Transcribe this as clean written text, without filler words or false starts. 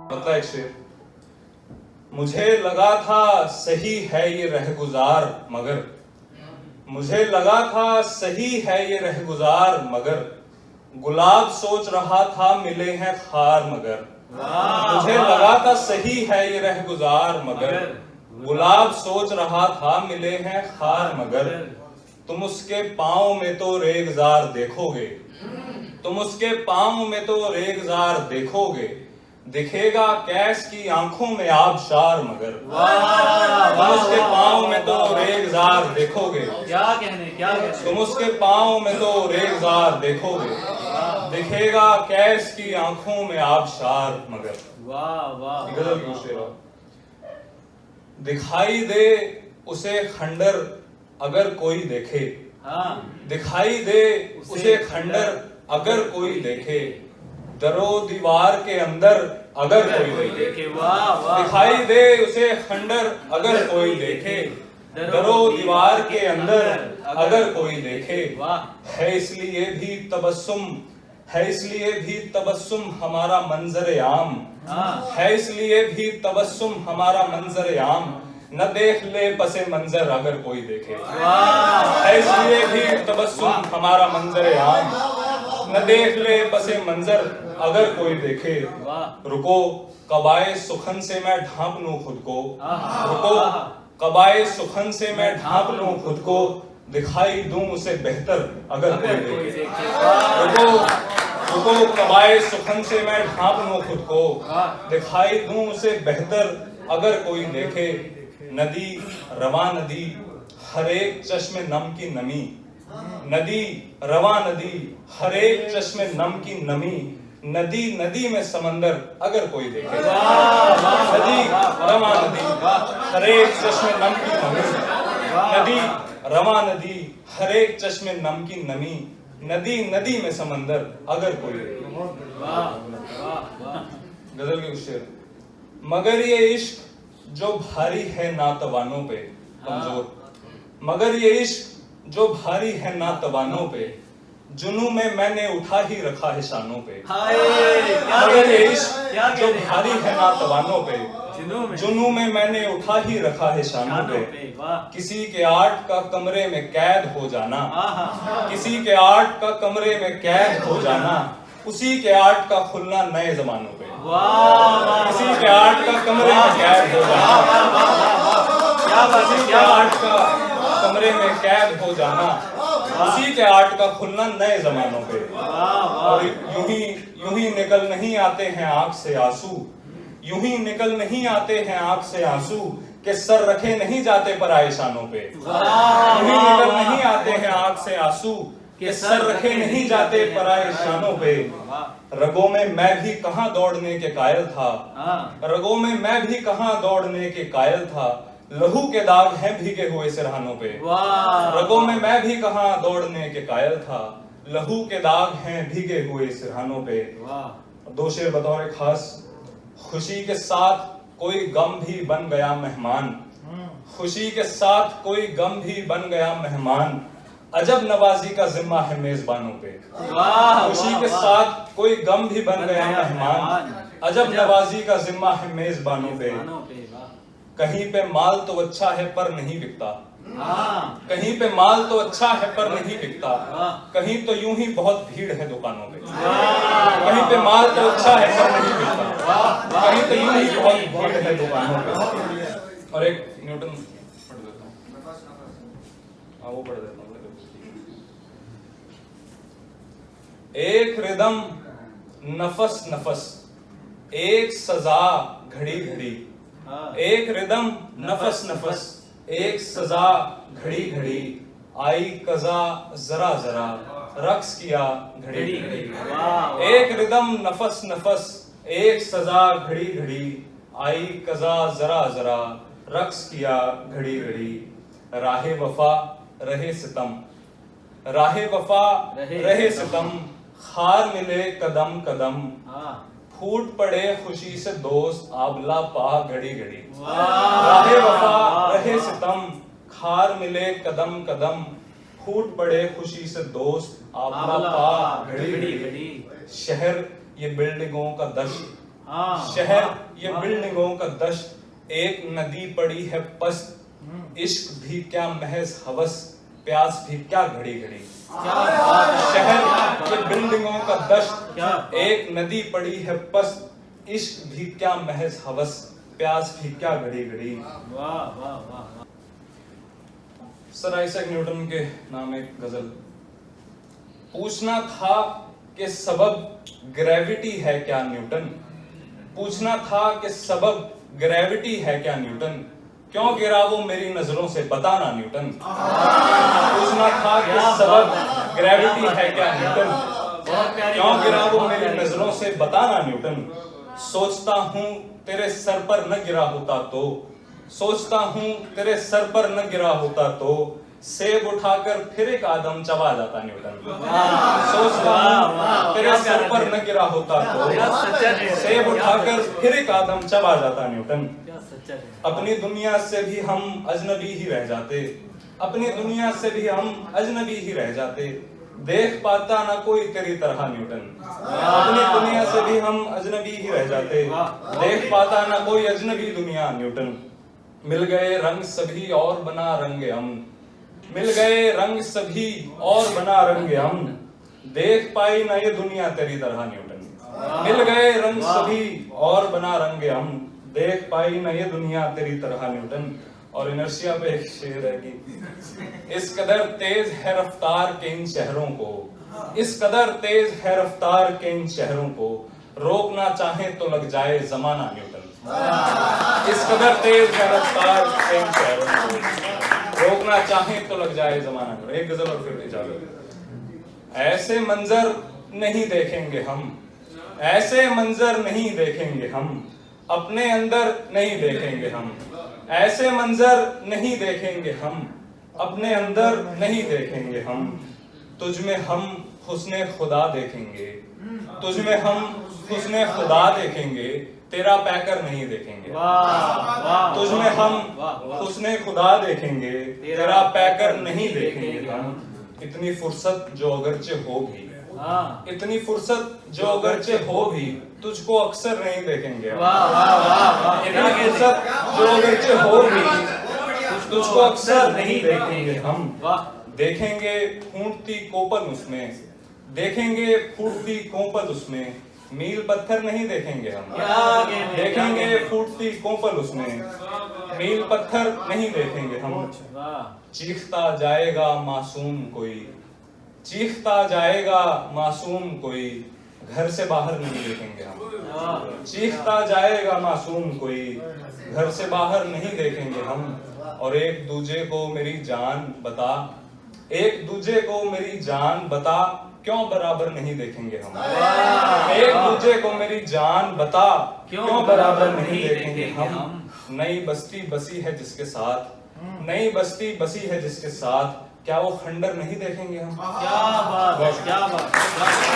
मतलब एक शेर, मुझे लगा था सही है ये रहगुजार मगर, मुझे लगा था सही है ये रहगुजार मगर, गुलाब सोच रहा था मिले हैं खार मगर। मुझे लगा था सही है ये रहगुजार मगर, गुलाब सोच रहा था मिले हैं खार मगर। तुम उसके पाँव में तो रेगजार देखोगे, तुम उसके पाँव में तो रेगजार देखोगे, दिखेगा कैस की आंखों में आबशार मगर। तुम उसके पाँव में तो रेगजार देखोगे, क्या कहने तुम उसके पाँव में तो रेगजार देखोगे, दिखेगा कैस की आंखों में आबशार मगर। वाह वाह गजल की शेर। दिखाई दे उसे खंडर अगर कोई देखे, दिखाई दे उसे खंडर अगर कोई देखे, दरो दीवार के अंदर अगर कोई देखे। दिखाई दे उसे खंडर अगर कोई देखे, दरो दीवार के अंदर अगर कोई देखे। है इसलिए भी तबस्सुम, है इसलिए भी तबस्सुम हमारा मंजर आम, है इसलिए भी तबस्सुम हमारा मंजर आम, न देख ले पसे मंजर अगर कोई देखे। है इसलिए भी तबस्सुम हमारा मंजर आम, न देख ले पसे मंजर अगर कोई देखे। रुको कबाए सुखन से मैं ढांप लूं खुद को, रुको कबाए सुखन से मैं ढांप लूं खुद को, दिखाई दूं उसे बेहतर अगर कोई देखे। रुको रुको कबाए सुखन से मैं ढांप लूं खुद को, दिखाई दूं उसे बेहतर अगर कोई देखे। नदी रवा नदी हर एक चश्मे नम की नमी, नदी रवा नदी हर एक चश्मे नम की नमी, नदी नदी में समंदर अगर कोई देखे। नदी रवा नदी हर एक चश्मे नम की नमी, नदी रवा नदी हर एक चश्मे नम की नमी, नदी नदी में समंदर अगर कोई देखे। गजल के शेर। मगर ये इश्क जो भारी है नातवानों पे कमजोर, मगर ये इश्क जो भारी है नातवानों पे, जुनू में मैंने उठा ही रखा है शानों पे। मगर ये इश्क जो भारी है नातवानों पे, जुनू में मैंने उठा ही रखा है शानों पे। किसी के आर्ट का कमरे में कैद हो जाना, किसी के आर्ट का कमरे में कैद हो जाना, उसी के आर्ट का खुलना नए जमानों पे। किसी के आर्ट का कमरे में कैद हो जाना, किसी के आर्ट का कमरे में कैद हो जाना, उसी के आर्ट का खुलना नए जमानों पे। और यूं ही निकल नहीं आते हैं आंख से आंसू, यूं ही निकल नहीं आते हैं आंख से आंसू, के सर रखे नहीं जाते पराए शानों पे। यूं ही निकल नहीं आते हैं आंख से आंसू, के सर रखे नहीं जाते पराए शानों पे। रगों में मैं भी कहां दौड़ने के कायल था, रगों में मैं भी कहां दौड़ने के कायल था, लहू के दाग हैं भीगे हुए सिरहानों पे। रगों में मैं भी कहां दौड़ने के कायल था, लहू के दाग हैं भीगे हुए सिरहानों पे। दो शेर बतौर खास। खुशी के साथ कोई गम भी बन गया मेहमान, खुशी के साथ कोई गम भी बन गया मेहमान, अजब नवाजी का जिम्मा है मेजबानों पे। खुशी के साथ कोई गम भी बन गया मेहमान, अजब नवाजी का जिम्मा है मेजबानों पे। कहीं पे माल तो अच्छा है पर नहीं बिकता, कहीं पे माल तो अच्छा है पर नहीं बिकता, कहीं तो यूं ही बहुत भीड़ है दुकानों पे। कहीं पे माल तो अच्छा है पर नहीं बिकता, कहीं तो यूं ही बहुत भीड़ है दुकानों पे। और एक न्यूटन पढ़ देता हूं, वो पढ़ देता हूँ। एक रिदम नफस नफस, एक सजा घड़ी घड़ी, एक रिदम नफस नफस, एक सजा घड़ी घड़ी, आई कजा जरा जरा, रक्स किया घड़ी घड़ी। एक रिदम नफस नफस, एक सजा घड़ी घड़ी, आई कजा जरा जरा, रक्स किया घड़ी घड़ी। राहे वफा रहे सितम, राहे वफा रहे सितम, खार मिले कदम कदम, फूट पड़े खुशी से दोस्त आबला पा घड़ी घड़ी। राहे वफा रहे सितम, खार मिले कदम कदम, फूट पड़े खुशी से दोस्त आबला पा घड़ी घड़ी। शहर ये बिल्डिंगों का दश्त, हाँ, शहर वाह, ये वाह। बिल्डिंगों का दश्त, एक नदी पड़ी है पस्त, इश्क भी क्या महज हवस, प्यास भी क्या घड़ी घड़ी। क्या बात है, शहर क्या ये बिल्डिंगों का दश्त, क्या बात। एक नदी पड़ी है पस्त, इश्क भी क्या महज हवस, प्यास भी क्या घड़ी घड़ी। वाह वाह वाह वाह। सर आइजैक न्यूटन के नाम एक गजल। पूछना था कि सबब ग्रेविटी है क्या न्यूटन, पूछना था कि सबब ग्रेविटी है क्या न्यूटन, क्यों गिरा वो मेरी नजरों से बताना न्यूटन। पूछना था कि क्या सबब बात है, ग्रेविटी क्या बात है क्या न्यूटन, बहुत प्यारी क्यों बात गिरा है, वो बहुत मेरी प्यारी नजरों से बताना न्यूटन। सोचता हूँ तेरे सर पर न गिरा होता तो, सोचता हूँ तेरे सर पर न गिरा होता तो, सेब उठाकर फिर एक आदम चबा जाता न्यूटन। सोचता हूँ तेरे क्या सर प्यारा पर है। न गिरा होता क्या तो, सच्चा है, सेब क्या उठाकर सच्चा है। फिर एक आदम चबा जाता न्यूटन। क्या सच्चा है। अपनी दुनिया से भी हम अजनबी ही रह जाते, अपनी दुनिया से भी हम अजनबी ही रह जाते, देख पाता ना कोई तेरी तरह न्यूटन। अपनी दुनिया से भी हम अजनबी ही रह जाते, देख पाता ना कोई अजनबी दुनिया न्यूटन। मिल गए रंग सभी और बना रंगे हम, मिल गए रंग सभी और बना रंगे हम, देख पाई ना ये दुनिया तेरी तरह न्यूटन। मिल गए रंग सभी और बना रंगे हम, देख पाई ना ये दुनिया तेरी तरह न्यूटन। और इनर्शिया पे एक शेर है कि इस कदर तेज है रफ्तार के इन शहरों को, इस कदर तेज है रफ्तार के इन शहरों को, रोकना चाहे तो लग जाए जमाना न्यूटन। इस कदर तेज है रफ्तार के इन शहरों को, रोकना चाहे तो लग जाए जमाना न्यूटन। एक गजल और फिर इजाजत। ऐसे मंजर नहीं देखेंगे हम, ऐसे मंजर नहीं देखेंगे हम, अपने अंदर नहीं देखेंगे हम, ऐसे मंजर नहीं देखेंगे हम, अपने अंदर नहीं देखेंगे हम, तुझ में हम हुस्ने खुदा देखेंगे, तुझ में हम हुस्ने खुदा देखेंगे, तेरा पैकर नहीं देखेंगे। वाह वाह। तुझ में हम वाह, वाह। हुस्ने खुदा देखेंगे, तेरा पैकर नहीं देखेंगे हम। इतनी फुर्सत जो अगरचे हो भी, हाँ। इतनी फुर्सत जो अगरचे हो भी, तुझको अक्सर नहीं देखेंगे हम। वाह वाह वाह वाह। क्या इतनी कहते फुर्सत हैं। जो अगरचे हो भी, तुझको अक्सर नहीं देखेंगे हम। वाह। देखेंगे फूटती कोपल उसमें, देखेंगे फूटती कोपल उसमें, मील पत्थर नहीं देखेंगे हम। क्या कहते हैं, क्या देखेंगे कहते हैं। फूटती कोपल उसमें, मील पत्थर नहीं देखेंगे हम। वाह। चीखता जाएगा मासूम कोई, चीखता जाएगा मासूम कोई, घर से बाहर नहीं देखेंगे हम। वाह। चीखता जाएगा मासूम कोई, घर से बाहर नहीं देखेंगे हम। और एक दूजे को मेरी जान बता, एक दूजे को मेरी जान बता, क्यों बराबर नहीं देखेंगे हम। एक दूजे को मेरी जान बता, क्यों बराबर नहीं देखेंगे हम। नई बस्ती बसी है जिसके साथ, नई बस्ती बसी है जिसके साथ, क्या वो खंडर नहीं देखेंगे हम। क्या बात है, क्या बात है।